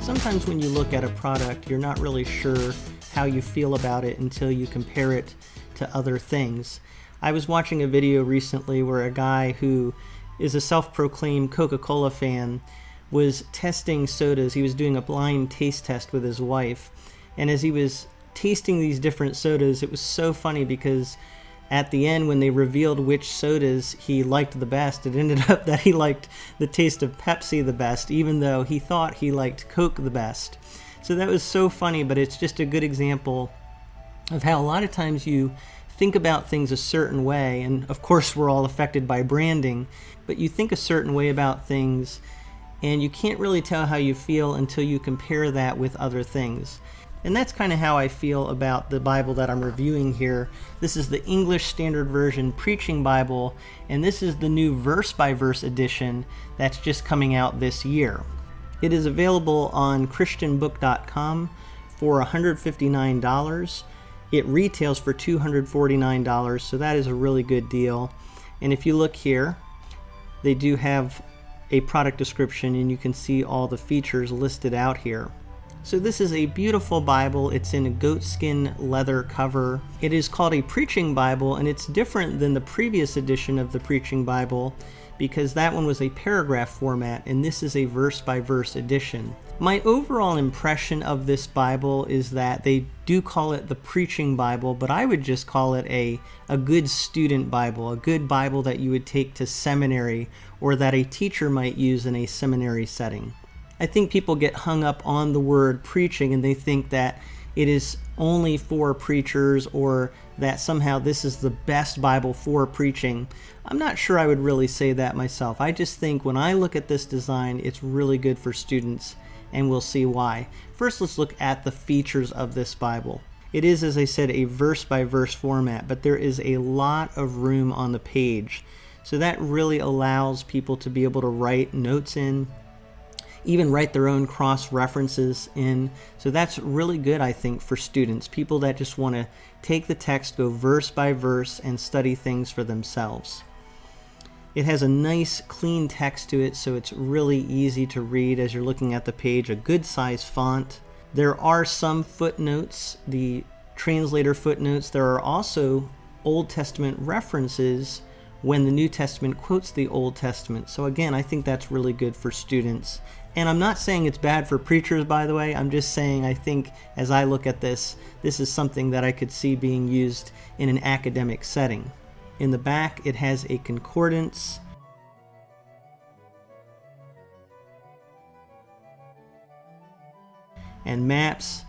Sometimes when you look at a product, you're not really sure how you feel about it until you compare it to other things. I was watching a video recently where a guy who is a self-proclaimed Coca-Cola fan was testing sodas. He was doing a blind taste test with his wife. And as he was tasting these different sodas, it was so funny because at the end, when they revealed which sodas he liked the best, it ended up that he liked the taste of Pepsi the best, even though he thought he liked Coke the best. So that was so funny, but it's just a good example of how a lot of times you think about things a certain way, and of course we're all affected by branding, but you think a certain way about things and you can't really tell how you feel until you compare that with other things. And that's kind of how I feel about the Bible that I'm reviewing here. This is the English Standard Version Preaching Bible, and this is the new verse-by-verse edition that's just coming out this year. It is available on christianbook.com for $159. It retails for $249, so that is a really good deal. And if you look here, they do have a product description, and you can see all the features listed out here. So this is a beautiful Bible. It's in a goatskin leather cover. It is called a Preaching Bible, and it's different than the previous edition of the Preaching Bible because that one was a paragraph format, and this is a verse-by-verse edition. My overall impression of this Bible is that they do call it the Preaching Bible, but I would just call it a good student Bible, a good Bible that you would take to seminary or that a teacher might use in a seminary setting. I think people get hung up on the word preaching and they think that it is only for preachers or that somehow this is the best Bible for preaching. I'm not sure I would really say that myself. I just think when I look at this design, it's really good for students, and we'll see why. First, let's look at the features of this Bible. It is, as I said, a verse-by-verse format, but there is a lot of room on the page. So that really allows people to be able to write notes in, even write their own cross-references in. So that's really good, I think, for students, people that just want to take the text, go verse by verse, and study things for themselves. It has a nice, clean text to it, so it's really easy to read as you're looking at the page, a good-sized font. There are some footnotes, the translator footnotes. There are also Old Testament references when the New Testament quotes the Old Testament. So again, I think that's really good for students. And I'm not saying it's bad for preachers, by the way. I'm just saying I think as I look at this, this is something that I could see being used in an academic setting. In the back, it has a concordance. And maps.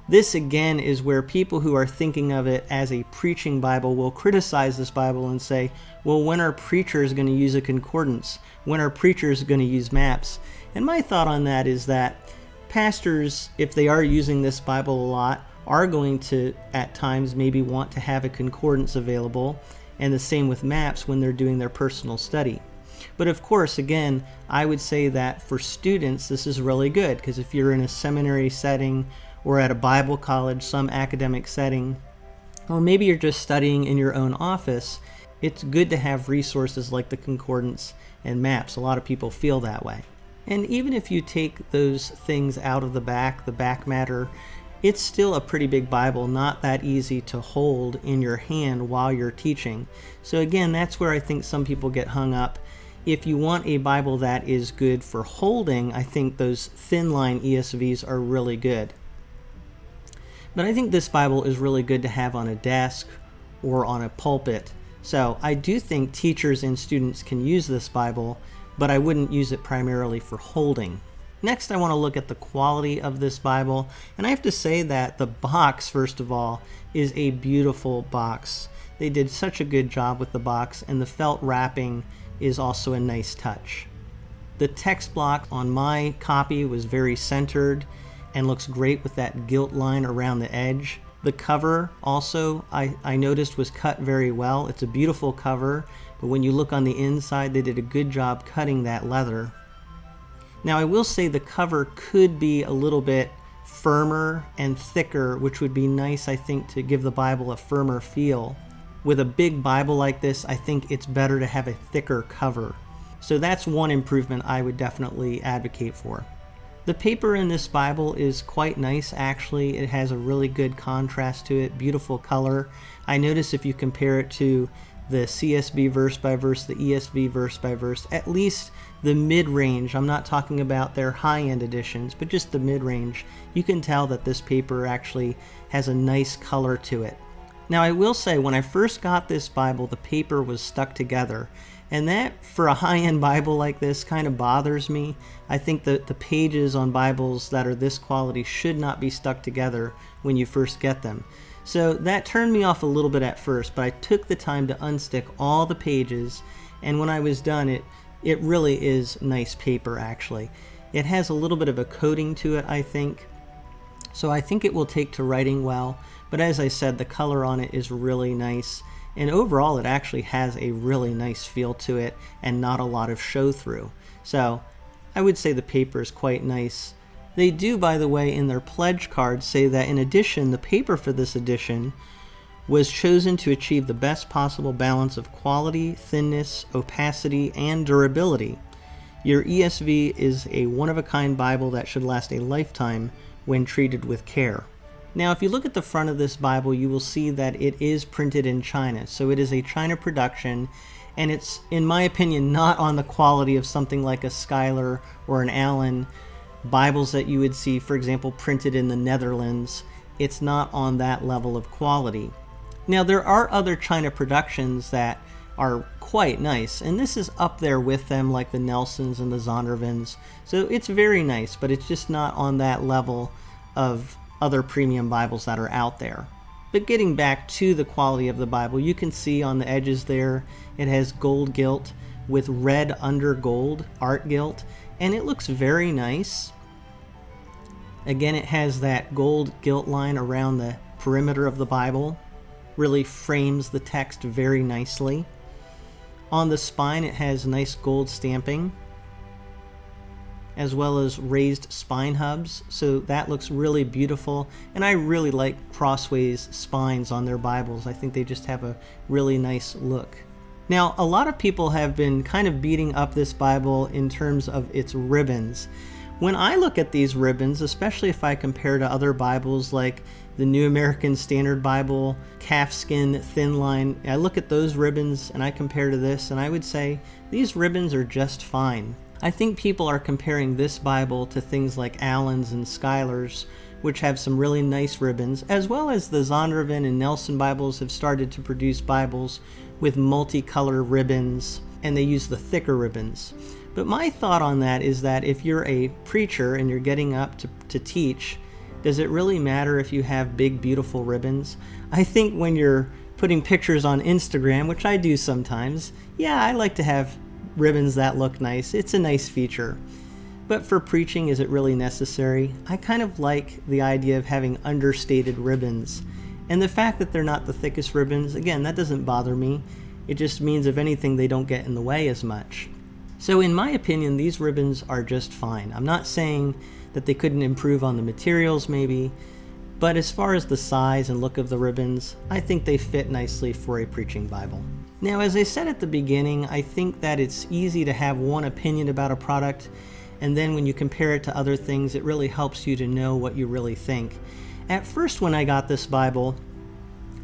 This again is where people who are thinking of it as a preaching Bible will criticize this Bible and say, well, when are preachers going to use a concordance? When are preachers going to use maps? And my thought on that is that pastors, if they are using this Bible a lot, are going to at times maybe want to have a concordance available, and the same with maps when they're doing their personal study. But of course, again, I would say that for students this is really good, because if you're in a seminary setting or at a Bible college, some academic setting, or maybe you're just studying in your own office, it's good to have resources like the concordance and maps. A lot of people feel that way. And even if you take those things out of the back matter, it's still a pretty big Bible, not that easy to hold in your hand while you're teaching. So again, that's where I think some people get hung up. If you want a Bible that is good for holding, I think those thin line ESVs are really good. But I think this Bible is really good to have on a desk or on a pulpit. So I do think teachers and students can use this Bible, but I wouldn't use it primarily for holding. Next, I want to look at the quality of this Bible. And I have to say that the box, first of all, is a beautiful box. They did such a good job with the box, and the felt wrapping is also a nice touch. The text block on my copy was very centered and looks great with that gilt line around the edge. The cover also I noticed was cut very well. It's a beautiful cover, but when you look on the inside, they did a good job cutting that leather. Now I will say the cover could be a little bit firmer and thicker, which would be nice, I think, to give the Bible a firmer feel. with a big Bible like this, I think it's better to have a thicker cover. So that's one improvement I would definitely advocate for. The paper in this Bible is quite nice, actually. It has a really good contrast to it, beautiful color. I notice if you compare it to the CSB verse by verse, the ESV verse by verse, at least the mid-range, I'm not talking about their high-end editions, but just the mid-range, you can tell that this paper actually has a nice color to it. Now I will say, when I first got this Bible, the paper was stuck together, and that, for a high-end Bible like this, kind of bothers me. I think that the pages on Bibles that are this quality should not be stuck together when you first get them. So that turned me off a little bit at first, but I took the time to unstick all the pages, and when I was done, it really is nice paper, actually. It has a little bit of a coating to it, I think, so I think it will take to writing well, but as I said, the color on it is really nice, and overall it actually has a really nice feel to it and not a lot of show through. So I would say the paper is quite nice. They do, by the way, in their pledge card say that in addition, the paper for this edition was chosen to achieve the best possible balance of quality, thinness, opacity, and durability. Your ESV is a one-of-a-kind Bible that should last a lifetime when treated with care. Now, if you look at the front of this Bible, you will see that it is printed in China. So it is a China production, and it's, in my opinion, not on the quality of something like a Schuyler or an Allen Bibles that you would see, for example, printed in the Netherlands. It's not on that level of quality. Now, there are other China productions that are quite nice, and this is up there with them, like the Nelsons and the Zondervans. So it's very nice, but it's just not on that level of other premium Bibles that are out there. But getting back to the quality of the Bible, you can see on the edges there, it has gold gilt with red under gold art gilt, and it looks very nice. Again, it has that gold gilt line around the perimeter of the Bible, really frames the text very nicely. On the spine, it has nice gold stamping, as well as raised spine hubs, so that looks really beautiful, and I really like crossways spines on their Bibles. I think they just have a really nice look. Now, a lot of people have been kind of beating up this Bible in terms of its ribbons. When I look at these ribbons, especially if I compare to other Bibles like the New American Standard Bible, calfskin, thin line, I look at those ribbons and I compare to this, and I would say these ribbons are just fine. I think people are comparing this Bible to things like Allen's and Schuyler's, which have some really nice ribbons, as well as the Zondervan and Nelson Bibles have started to produce Bibles with multicolor ribbons, and they use the thicker ribbons. But my thought on that is that if you're a preacher and you're getting up to teach, does it really matter if you have big, beautiful ribbons? I think when you're putting pictures on Instagram, which I do sometimes, yeah, I like to have ribbons that look nice. It's a nice feature. But for preaching, is it really necessary? I kind of like the idea of having understated ribbons. And the fact that they're not the thickest ribbons, again, that doesn't bother me. It just means, if anything, they don't get in the way as much. So in my opinion, these ribbons are just fine. I'm not saying that they couldn't improve on the materials maybe, but as far as the size and look of the ribbons, I think they fit nicely for a preaching Bible. Now, as I said at the beginning, I think that it's easy to have one opinion about a product, and then when you compare it to other things, it really helps you to know what you really think. At first, when I got this Bible,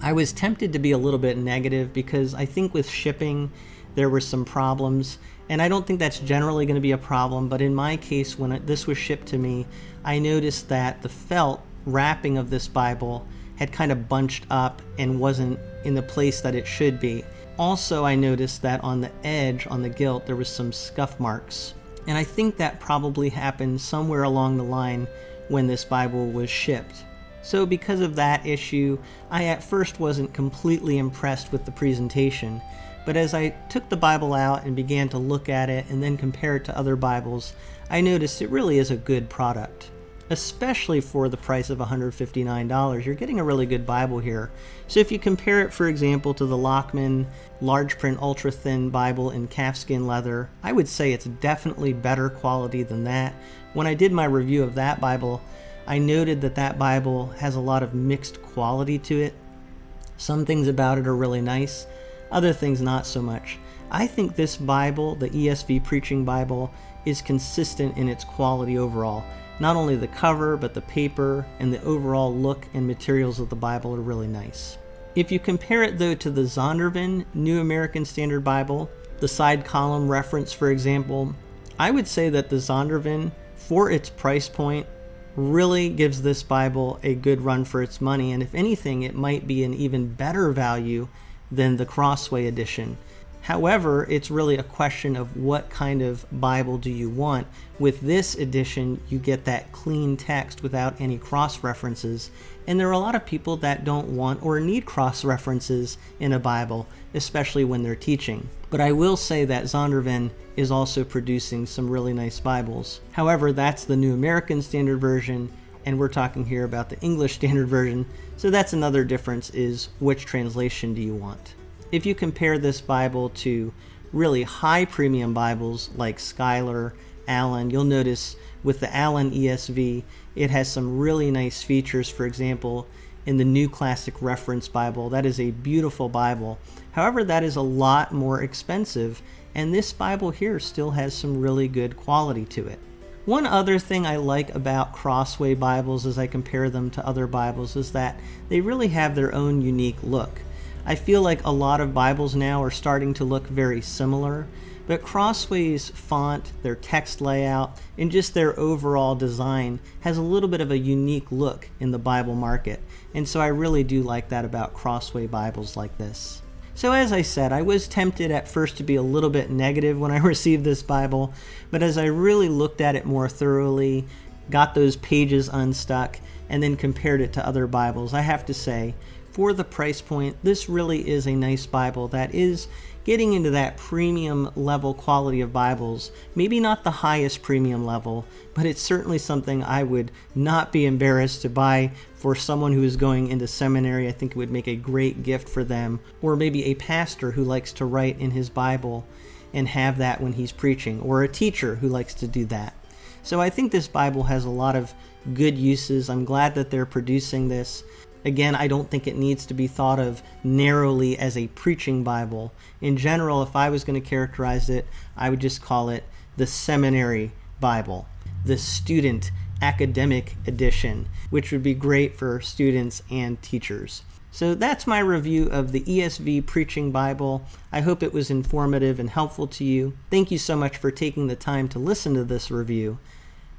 I was tempted to be a little bit negative because I think with shipping, there were some problems, and I don't think that's generally going to be a problem, but in my case, when this was shipped to me, I noticed that the felt wrapping of this Bible had kind of bunched up and wasn't in the place that it should be. Also, I noticed that on the edge, on the gilt, there was some scuff marks, and I think that probably happened somewhere along the line when this Bible was shipped. So because of that issue, I at first wasn't completely impressed with the presentation, but as I took the Bible out and began to look at it and then compare it to other Bibles, I noticed it really is a good product. Especially for the price of $159, you're getting a really good Bible here. So if you compare it, for example, to the Lockman large print ultra thin Bible in calfskin leather, I would say it's definitely better quality than that. When I did my review of that Bible, I noted that that Bible has a lot of mixed quality to it. Some things about it are really nice, other things not so much. I think this Bible, the ESV Preaching Bible, is consistent in its quality overall. Not only the cover, but the paper and the overall look and materials of the Bible are really nice. If you compare it though to the Zondervan New American Standard Bible, the side column reference for example, I would say that the Zondervan, for its price point, really gives this Bible a good run for its money, and if anything, it might be an even better value than the Crossway edition. However, it's really a question of what kind of Bible do you want. With this edition, you get that clean text without any cross-references, and there are a lot of people that don't want or need cross-references in a Bible, especially when they're teaching. But I will say that Zondervan is also producing some really nice Bibles. However, that's the New American Standard Version, and we're talking here about the English Standard Version, so that's another difference, is which translation do you want. If you compare this Bible to really high premium Bibles like Schuyler, Allen, you'll notice with the Allen ESV, it has some really nice features. For example, in the New Classic Reference Bible, that is a beautiful Bible. However, that is a lot more expensive, and this Bible here still has some really good quality to it. One other thing I like about Crossway Bibles as I compare them to other Bibles is that they really have their own unique look. I feel like a lot of Bibles now are starting to look very similar, but Crossway's font, their text layout, and just their overall design has a little bit of a unique look in the Bible market, and so I really do like that about Crossway Bibles like this. So as I said, I was tempted at first to be a little bit negative when I received this Bible, but as I really looked at it more thoroughly, got those pages unstuck, and then compared it to other Bibles, I have to say, for the price point, this really is a nice Bible that is getting into that premium level quality of Bibles. Maybe not the highest premium level, but it's certainly something I would not be embarrassed to buy for someone who is going into seminary. I think it would make a great gift for them, or maybe a pastor who likes to write in his Bible and have that when he's preaching, or a teacher who likes to do that. So I think this Bible has a lot of good uses. I'm glad that they're producing this. Again, I don't think it needs to be thought of narrowly as a preaching Bible. In general, if I was going to characterize it, I would just call it the seminary Bible, the student academic edition, which would be great for students and teachers. So that's my review of the ESV Preaching Bible. I hope it was informative and helpful to you. Thank you so much for taking the time to listen to this review,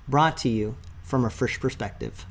brought to you from a fresh perspective.